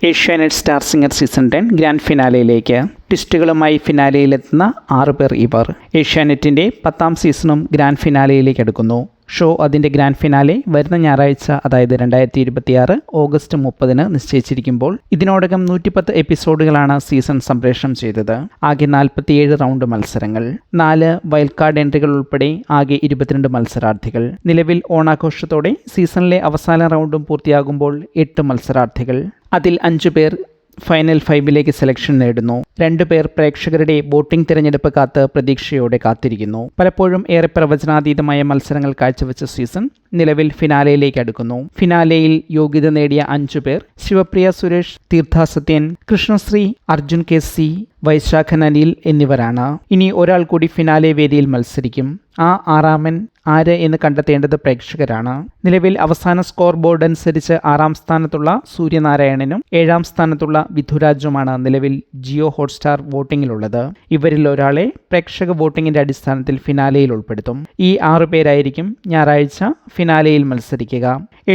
Asianet star singer season 10 grand ഫിനാലയിലേക്ക് ട്വിസ്റ്റുകളുമായി ഫിനാലയിലെത്തുന്ന 6 പേർ ഇവർ. ഏഷ്യാനെറ്റിൻ്റെ 10ാം സീസണും ഗ്രാൻഡ് ഫിനാലയിലേക്ക് അടുക്കുന്നു. ഷോ അതിൻ്റെ ഗ്രാൻഡ് ഫിനാലെ വരുന്ന ഞായറാഴ്ച, അതായത് 2026 ഓഗസ്റ്റ് 30 നിശ്ചയിച്ചിരിക്കുമ്പോൾ ഇതിനോടകം 110 എപ്പിസോഡുകളാണ് സീസൺ സംപ്രേഷണം ചെയ്തത്. ആകെ 47 റൗണ്ട് മത്സരങ്ങൾ, 4 വൈൽഡ് കാർഡ് എൻട്രികൾ ഉൾപ്പെടെ ആകെ 22 മത്സരാർത്ഥികൾ. നിലവിൽ ഓണാഘോഷത്തോടെ സീസണിലെ അവസാന റൗണ്ടും പൂർത്തിയാകുമ്പോൾ 8 മത്സരാർത്ഥികൾ. അതിൽ 5 പേർ ഫൈനൽ 5ലേക്ക് സെലക്ഷൻ നേടുന്നു. 2 പേർ പ്രേക്ഷകരുടെ വോട്ടിംഗ് തിരഞ്ഞെടുപ്പ് കാത്ത് പ്രതീക്ഷയോടെ കാത്തിരിക്കുന്നു. പലപ്പോഴും ഏറെ പ്രവചനാതീതമായ മത്സരങ്ങൾ കാഴ്ചവെച്ച സീസൺ നിലവിൽ ഫിനാലയിലേക്ക് അടുക്കുന്നു. ഫിനാലയിൽ യോഗ്യത നേടിയ 5 പേർ ശിവപ്രിയ സുരേഷ്, തീർത്ഥ സത്യൻ, കൃഷ്ണശ്രീ, അർജുൻ KC, വൈശാഖൻ അനിൽ എന്നിവരാണ്. ഇനി ഒരാൾ കൂടി ഫിനാലെ വേദിയിൽ മത്സരിക്കും. ആ ആറാമൻ ആര് എന്ന് കണ്ടെത്തേണ്ടത് പ്രേക്ഷകരാണ്. നിലവിൽ അവസാന സ്കോർ ബോർഡ് അനുസരിച്ച് 6ാം സ്ഥാനത്തുള്ള സൂര്യനാരായണനും 7ാം സ്ഥാനത്തുള്ള വിധുരാജുമാണ് നിലവിൽ ജിയോ ഹോട്ട്സ്റ്റാർ വോട്ടിങ്ങിലുള്ളത്. ഇവരിൽ ഒരാളെ പ്രേക്ഷക വോട്ടിങ്ങിന്റെ അടിസ്ഥാനത്തിൽ ഫിനാലയിൽ ഉൾപ്പെടുത്തും. ഈ 6 പേരായിരിക്കും ഞായറാഴ്ച ഫിനാലയിൽ മത്സരിക്കുക.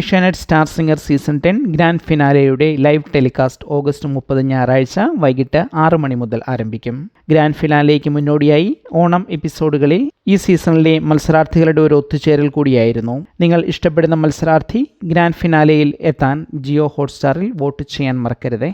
Asianet star singer season 10 grand ഫിനാലയുടെ ലൈവ് ടെലികാസ്റ്റ് ഓഗസ്റ്റ് 30 ഞായറാഴ്ച വൈകിട്ട് 6 മണി മുതൽ ആരംഭിക്കും. ഗ്രാൻഡ് ഫിനാലയ്ക്ക് മുന്നോടിയായി ഓണം എപ്പിസോഡുകളിൽ ഈ സീസണിലെ മത്സരാർത്ഥികളുടെ ഒരു ഒത്തുചേരൽ കൂടിയായിരുന്നു. നിങ്ങൾ ഇഷ്ടപ്പെടുന്ന മത്സരാർത്ഥി ഗ്രാൻഡ് ഫിനാലയിൽ എത്താൻ ജിയോ ഹോട്ട്സ്റ്റാറിൽ വോട്ട് ചെയ്യാൻ മറക്കരുത്.